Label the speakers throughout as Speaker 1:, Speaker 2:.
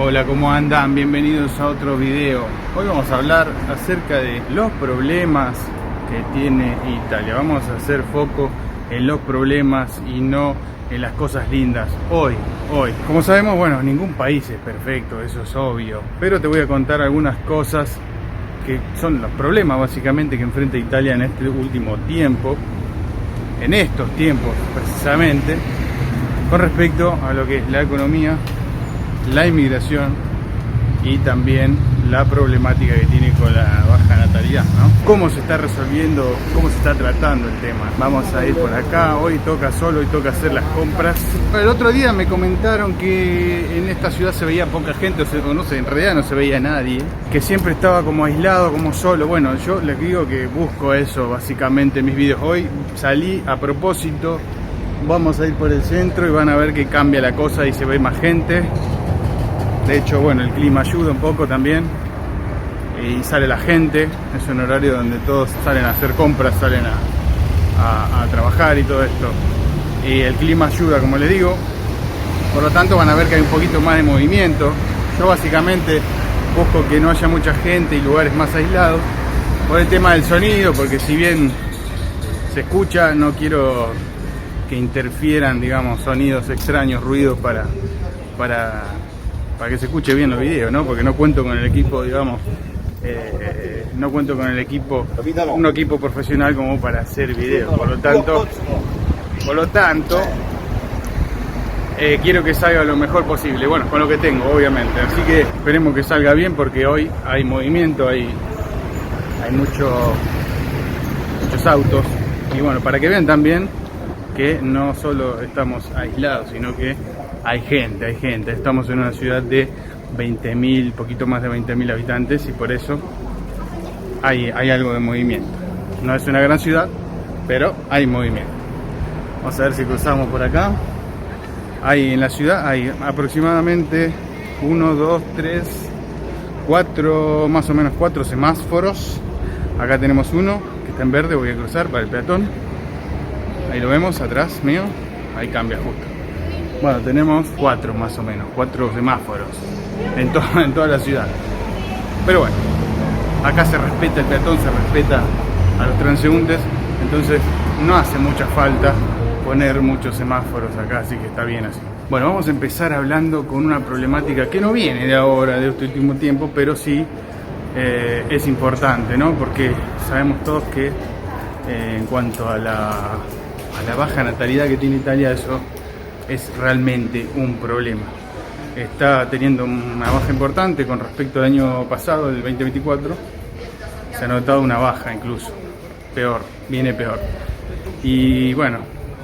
Speaker 1: Hola, ¿cómo andan? Bienvenidos a otro video. Hoy vamos a hablar acerca de los problemas que tiene Italia. Vamos a hacer foco en los problemas y no en las cosas lindas. Hoy. Como sabemos, bueno, ningún país es perfecto, eso es obvio. Pero te voy a contar algunas cosas que son los problemas básicamente que enfrenta Italia en este último tiempo. En estos tiempos precisamente, con respecto a lo que es la economía, la inmigración y también la problemática que tiene con la baja natalidad, ¿no? Cómo se está resolviendo, cómo se está tratando el tema. Vamos a ir por acá, hoy toca hacer las compras. El otro día me comentaron que en esta ciudad se veía poca gente, o no sé, en realidad no se veía nadie, que siempre estaba como aislado, como solo. Bueno, yo les digo que busco eso básicamente en mis videos. Hoy salí a propósito, vamos a ir por el centro y van a ver que cambia la cosa y se ve más gente. De hecho, bueno, el clima ayuda un poco también y sale la gente. Es un horario donde todos salen a hacer compras, salen a trabajar y todo esto. Y el clima ayuda, como les digo. Por lo tanto, van a ver que hay un poquito más de movimiento. Yo básicamente busco que no haya mucha gente y lugares más aislados por el tema del sonido, porque si bien se escucha, no quiero que interfieran, digamos, sonidos extraños, ruidos para que se escuche bien los videos, ¿no? Porque no cuento con el equipo, digamos, no cuento con un equipo profesional como para hacer videos. Por lo tanto, quiero que salga lo mejor posible, bueno, con lo que tengo, obviamente. Así que esperemos que salga bien, porque hoy hay movimiento, hay muchos autos. Y bueno, para que vean también que no solo estamos aislados, sino que hay gente. Estamos en una ciudad de 20.000, poquito más de 20.000 habitantes, y por eso hay algo de movimiento. No es una gran ciudad, pero hay movimiento. Vamos a ver si cruzamos por acá. En la ciudad hay aproximadamente 1, 2, 3, 4, más o menos 4 semáforos. Acá tenemos uno que está en verde, voy a cruzar para el peatón. Ahí lo vemos, atrás mío, ahí cambia justo. Bueno, tenemos 4 más o menos, 4 semáforos en toda la ciudad. Pero bueno, acá se respeta el peatón, se respeta a los transeúntes, entonces no hace mucha falta poner muchos semáforos acá, así que está bien así. Bueno, vamos a empezar hablando con una problemática que no viene de ahora, de este último tiempo, pero sí es importante, ¿no? Porque sabemos todos que en cuanto a la baja natalidad que tiene Italia, eso es realmente un problema. Está teniendo una baja importante con respecto al año pasado, del 2024. Se ha notado una baja incluso, viene peor. Y bueno,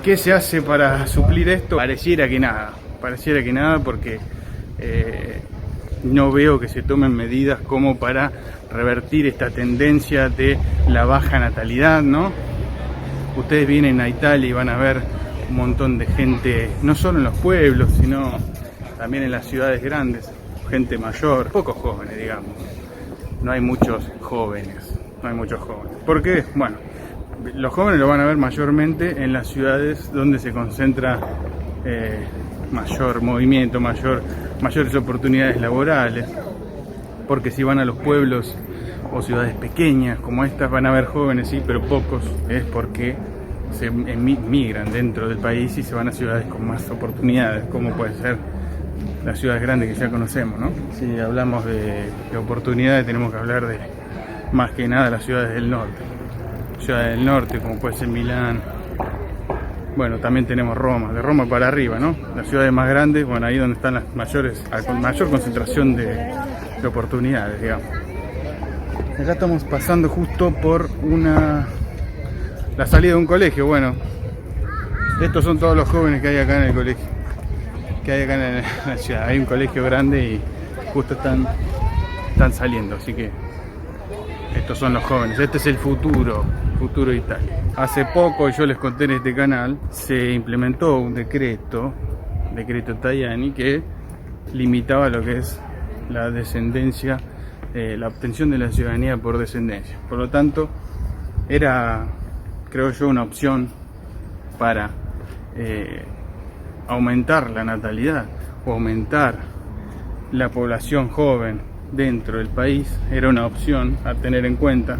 Speaker 1: ¿qué se hace para suplir esto? Pareciera que nada, porque no veo que se tomen medidas como para revertir esta tendencia de la baja natalidad, ¿no? Ustedes vienen a Italia y van a ver un montón de gente, no solo en los pueblos, sino también en las ciudades grandes, gente mayor, pocos jóvenes, digamos. No hay muchos jóvenes. ¿Por qué? Bueno, los jóvenes lo van a ver mayormente en las ciudades donde se concentra mayor movimiento, mayores oportunidades laborales. Porque si van a los pueblos o ciudades pequeñas como estas, van a ver jóvenes, sí, pero pocos. Es porque se migran dentro del país y se van a ciudades con más oportunidades, como puede ser las ciudades grandes que ya conocemos, ¿no? Si hablamos de oportunidades, tenemos que hablar de más que nada las ciudades del norte. Ciudades del norte, como puede ser Milán. Bueno, también tenemos Roma, de Roma para arriba, ¿no? Las ciudades más grandes, bueno, ahí donde están las mayor concentración de oportunidades, digamos. Acá estamos pasando justo por la salida de un colegio. Bueno, estos son todos los jóvenes que hay acá en el colegio, que hay acá en la ciudad. Hay un colegio grande y justo están saliendo, así que estos son los jóvenes. Este es el futuro de Italia. Hace poco, yo les conté en este canal, se implementó un decreto Tajani, que limitaba lo que es la descendencia, la obtención de la ciudadanía por descendencia. Por lo tanto, era, creo yo, una opción para aumentar la natalidad o aumentar la población joven dentro del país era una opción a tener en cuenta.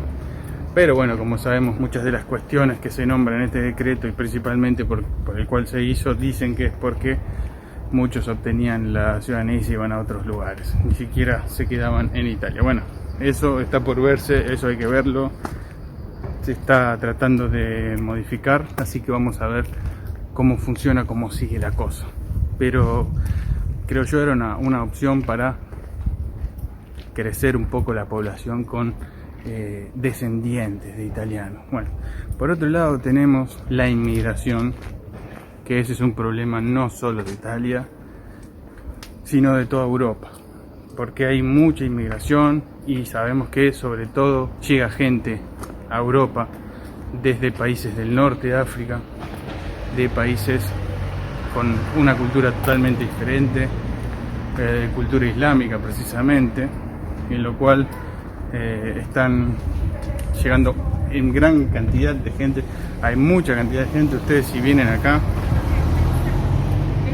Speaker 1: Pero bueno, como sabemos, muchas de las cuestiones que se nombran en este decreto y principalmente por el cual se hizo, dicen que es porque muchos obtenían la ciudadanía y se iban a otros lugares, ni siquiera se quedaban en Italia. Bueno, eso está por verse, eso hay que verlo, se está tratando de modificar, así que vamos a ver cómo funciona, cómo sigue la cosa. Pero creo yo era una opción para crecer un poco la población con descendientes de italianos. Bueno, por otro lado tenemos la inmigración, que ese es un problema no solo de Italia, sino de toda Europa, porque hay mucha inmigración y sabemos que sobre todo llega gente a Europa desde países del norte de África, de países con una cultura totalmente diferente, cultura islámica precisamente, en lo cual están llegando en gran cantidad de gente. Hay mucha cantidad de gente. Ustedes, si vienen acá,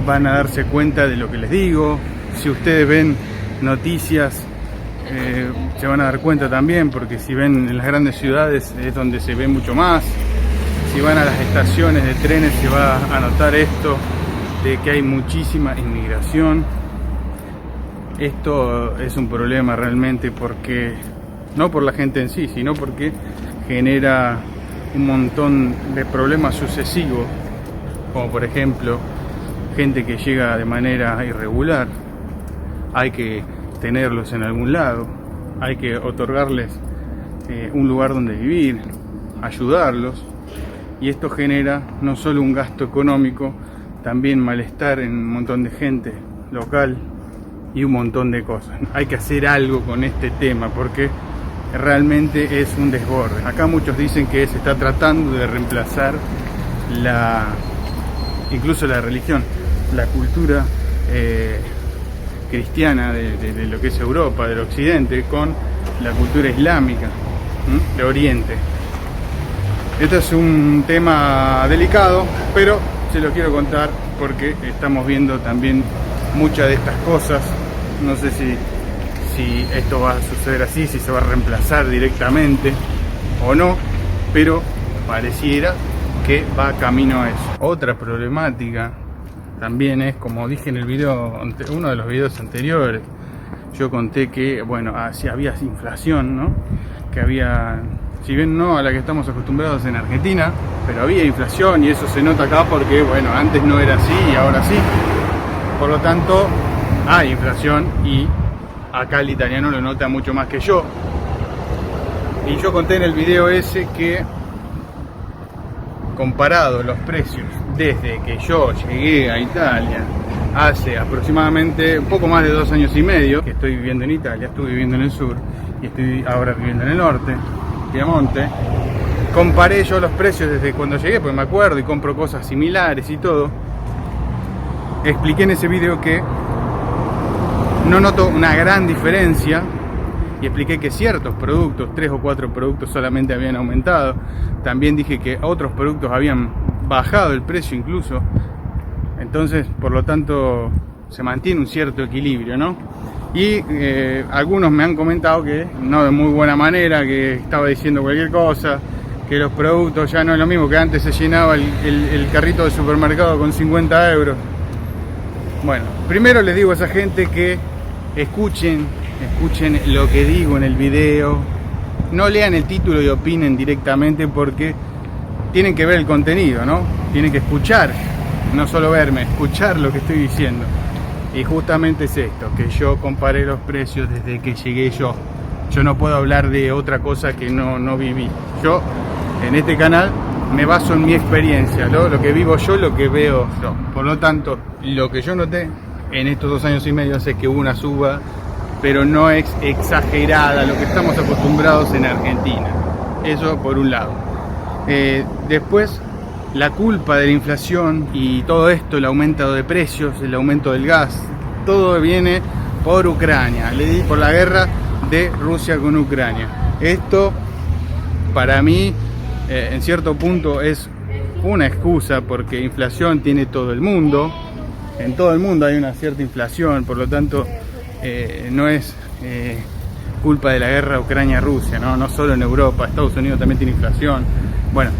Speaker 1: van a darse cuenta de lo que les digo. Si ustedes ven noticias, se van a dar cuenta también, porque si ven en las grandes ciudades es donde se ve mucho más. Si van a las estaciones de trenes se va a notar esto, de que hay muchísima inmigración. Esto es un problema realmente, porque no por la gente en sí, sino porque genera un montón de problemas sucesivos, como por ejemplo gente que llega de manera irregular. Hay que tenerlos en algún lado, hay que otorgarles un lugar donde vivir, ayudarlos, y esto genera no solo un gasto económico, también malestar en un montón de gente local y un montón de cosas. Hay que hacer algo con este tema porque realmente es un desborde. Acá muchos dicen que se está tratando de reemplazar incluso la religión, la cultura cristiana de lo que es Europa, del occidente, con la cultura islámica de Oriente. Esto es un tema delicado, pero se lo quiero contar porque estamos viendo también muchas de estas cosas. No sé si esto va a suceder así, si se va a reemplazar directamente o no, pero pareciera que va camino a eso. Otra problemática también es, como dije en el video, uno de los videos anteriores, yo conté que, bueno, si había inflación, ¿no? Que había, si bien no a la que estamos acostumbrados en Argentina, pero había inflación, y eso se nota acá porque, bueno, antes no era así y ahora sí. Por lo tanto, hay inflación y acá el italiano lo nota mucho más que yo. Y yo conté en el video ese que, comparado los precios desde que yo llegué a Italia hace aproximadamente un poco más de 2 años y medio que estoy viviendo en Italia, estuve viviendo en el sur y estoy ahora viviendo en el norte, Piemonte. Comparé yo los precios desde cuando llegué, porque me acuerdo y compro cosas similares y todo. Expliqué en ese video que no noto una gran diferencia y expliqué que ciertos productos, 3 o 4 productos solamente habían aumentado. También dije que otros productos habían bajado el precio incluso. Entonces, por lo tanto, se mantiene un cierto equilibrio, ¿no? Y algunos me han comentado que no de muy buena manera, que estaba diciendo cualquier cosa, que los productos ya no es lo mismo, que antes se llenaba el carrito de supermercado con 50 euros. Bueno, primero les digo a esa gente que escuchen lo que digo en el video, no lean el título y opinen directamente, porque tienen que ver el contenido, ¿no? Tienen que escuchar, no solo verme, escuchar lo que estoy diciendo. Y justamente es esto, que yo comparé los precios desde que llegué yo. Yo no puedo hablar de otra cosa que no viví. Yo, en este canal, me baso en mi experiencia, ¿no? Lo que vivo yo, lo que veo yo. Por lo tanto, lo que yo noté en estos 2 años y medio es que hubo una suba, pero no es exagerada, lo que estamos acostumbrados en Argentina. Eso por un lado. Después, la culpa de la inflación y todo esto, el aumento de precios, el aumento del gas, todo viene por Ucrania, por la guerra de Rusia con Ucrania. Esto, para mí, en cierto punto es una excusa, porque inflación tiene todo el mundo. En todo el mundo hay una cierta inflación, por lo tanto no es culpa de la guerra Ucrania-Rusia, ¿no? No solo en Europa, Estados Unidos también tiene inflación. Bueno,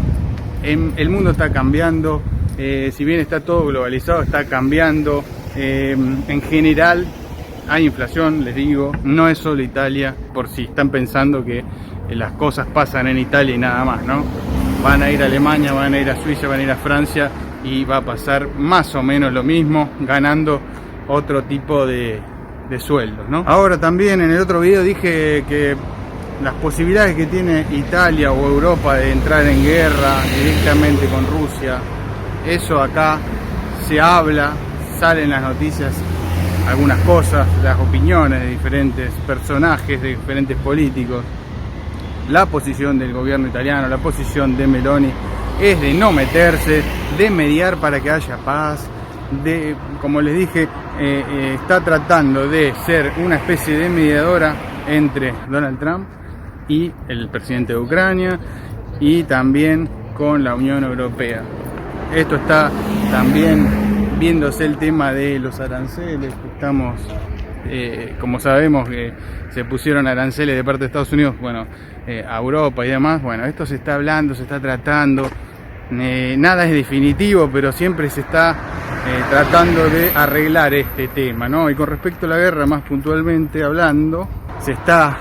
Speaker 1: el mundo está cambiando, si bien está todo globalizado, está cambiando. En general hay inflación, les digo, no es solo Italia, por si están pensando que las cosas pasan en Italia y nada más, ¿no? Van a ir a Alemania, van a ir a Suiza, van a ir a Francia y va a pasar más o menos lo mismo, ganando otro tipo de sueldos, ¿no? Ahora también en el otro video dije que las posibilidades que tiene Italia o Europa de entrar en guerra directamente con Rusia, eso acá se habla, salen las noticias algunas cosas, las opiniones de diferentes personajes, de diferentes políticos. La posición del gobierno italiano, la posición de Meloni es de no meterse, de mediar para que haya paz, como les dije, está tratando de ser una especie de mediadora entre Donald Trump y el presidente de Ucrania y también con la Unión Europea. Esto está también viéndose el tema de los aranceles, que estamos, como sabemos que se pusieron aranceles de parte de Estados Unidos, bueno, a Europa y demás. Bueno, esto se está hablando, se está tratando, nada es definitivo, pero siempre se está tratando de arreglar este tema, ¿no? Y con respecto a la guerra, más puntualmente hablando, se está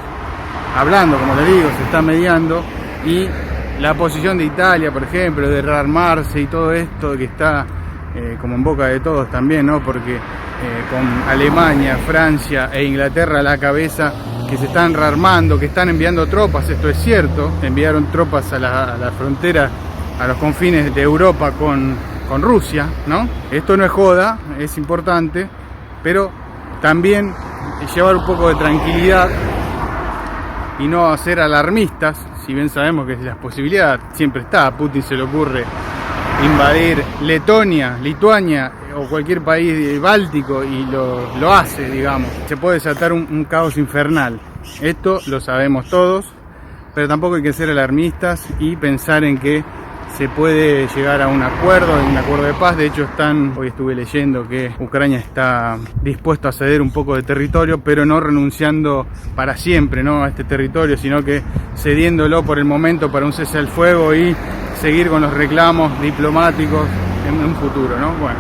Speaker 1: hablando, como les digo, se está mediando, y la posición de Italia, por ejemplo, de rearmarse y todo esto que está como en boca de todos también, ¿no? Porque con Alemania, Francia e Inglaterra a la cabeza, que se están rearmando, que están enviando tropas, esto es cierto, enviaron tropas a la frontera, a los confines de Europa con Rusia, ¿no? Esto no es joda, es importante, pero también llevar un poco de tranquilidad y no ser alarmistas, si bien sabemos que la posibilidad siempre está. A Putin se le ocurre invadir Letonia, Lituania o cualquier país báltico y lo hace, digamos. Se puede desatar un caos infernal. Esto lo sabemos todos, pero tampoco hay que ser alarmistas y pensar en que se puede llegar a un acuerdo de paz. De hecho, hoy estuve leyendo que Ucrania está dispuesto a ceder un poco de territorio, pero no renunciando para siempre, ¿no?, a este territorio, sino que cediéndolo por el momento para un cese al fuego y seguir con los reclamos diplomáticos en un futuro, ¿no? Bueno,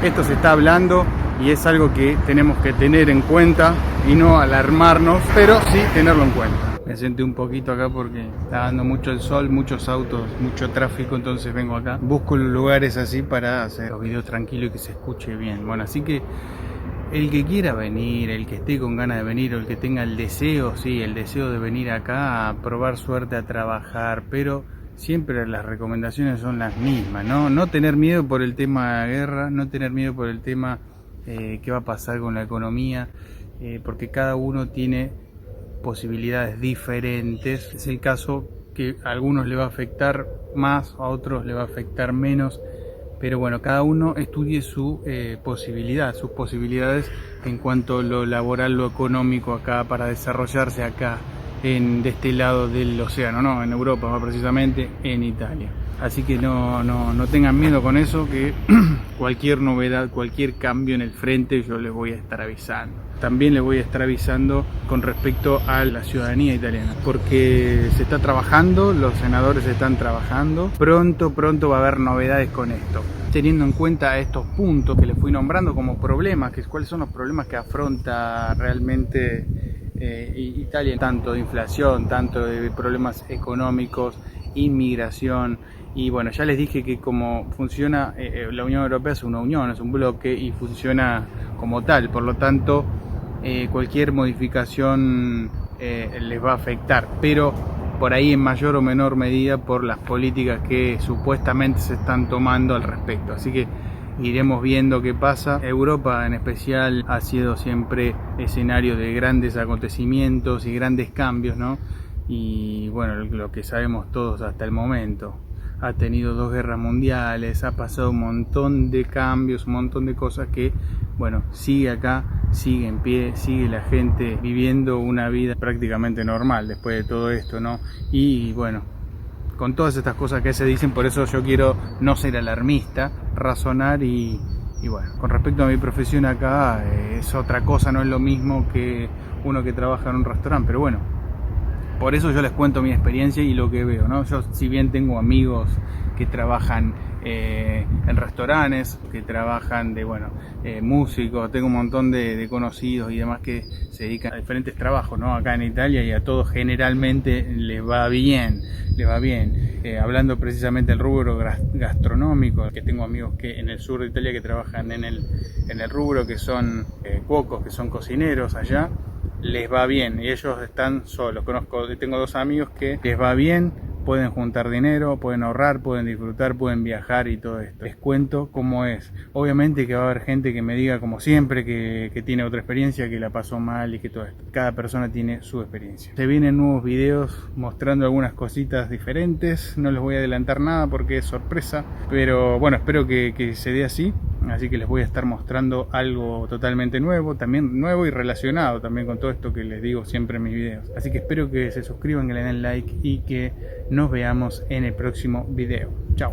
Speaker 1: esto se está hablando y es algo que tenemos que tener en cuenta y no alarmarnos, pero sí tenerlo en cuenta. Me senté un poquito acá porque está dando mucho el sol, muchos autos, mucho tráfico, entonces vengo acá. Busco lugares así para hacer los videos tranquilos y que se escuche bien. Bueno, así que el que quiera venir, el que esté con ganas de venir o el que tenga el deseo, sí, el deseo de venir acá a probar suerte, a trabajar, pero siempre las recomendaciones son las mismas, ¿no? No tener miedo por el tema de guerra, no tener miedo por el tema qué va a pasar con la economía, porque cada uno tiene posibilidades diferentes. Es el caso que a algunos le va a afectar más, a otros le va a afectar menos, pero bueno, cada uno estudie su sus posibilidades en cuanto a lo laboral, lo económico acá, para desarrollarse acá de este lado del océano, no en Europa, más precisamente en Italia. Así que no tengan miedo con eso, que cualquier novedad, cualquier cambio en el frente yo les voy a estar avisando. También les voy a estar avisando con respecto a la ciudadanía italiana, porque se está trabajando, los senadores están trabajando, pronto va a haber novedades con esto. Teniendo en cuenta estos puntos que les fui nombrando como problemas, cuáles son los problemas que afronta realmente Italia, tanto de inflación, tanto de problemas económicos, inmigración. Y bueno, ya les dije que como funciona la Unión Europea, es una unión, es un bloque y funciona como tal, por lo tanto cualquier modificación les va a afectar, pero por ahí en mayor o menor medida por las políticas que supuestamente se están tomando al respecto. Así que iremos viendo qué pasa. Europa en especial ha sido siempre escenario de grandes acontecimientos y grandes cambios, ¿no? Y bueno, lo que sabemos todos hasta el momento. Ha tenido 2 guerras mundiales, ha pasado un montón de cambios, un montón de cosas que, bueno, sigue acá, sigue en pie, sigue la gente viviendo una vida prácticamente normal después de todo esto, ¿no? Y bueno, con todas estas cosas que se dicen, por eso yo quiero no ser alarmista, razonar y Y bueno, con respecto a mi profesión acá, es otra cosa, no es lo mismo que uno que trabaja en un restaurante, pero bueno, por eso yo les cuento mi experiencia y lo que veo, ¿no? Yo, si bien tengo amigos que trabajan en restaurantes, que trabajan de, bueno, músicos, tengo un montón de conocidos y demás que se dedican a diferentes trabajos, ¿no? Acá en Italia, y a todos generalmente les va bien, les va bien. Hablando precisamente del rubro gastronómico, que tengo amigos que en el sur de Italia que trabajan en el rubro, que son cuocos, que son cocineros allá, les va bien y ellos están solos. Tengo dos amigos que les va bien, pueden juntar dinero, pueden ahorrar, pueden disfrutar, pueden viajar y todo esto. Les cuento cómo es. Obviamente que va a haber gente que me diga, como siempre, que tiene otra experiencia, que la pasó mal y que todo esto. Cada persona tiene su experiencia. Se vienen nuevos videos mostrando algunas cositas diferentes. No les voy a adelantar nada porque es sorpresa, pero bueno, espero que se dé así. Así que les voy a estar mostrando algo totalmente nuevo, también nuevo y relacionado también con todo esto que les digo siempre en mis videos. Así que espero que se suscriban, que le den like y que nos veamos en el próximo video. Chao.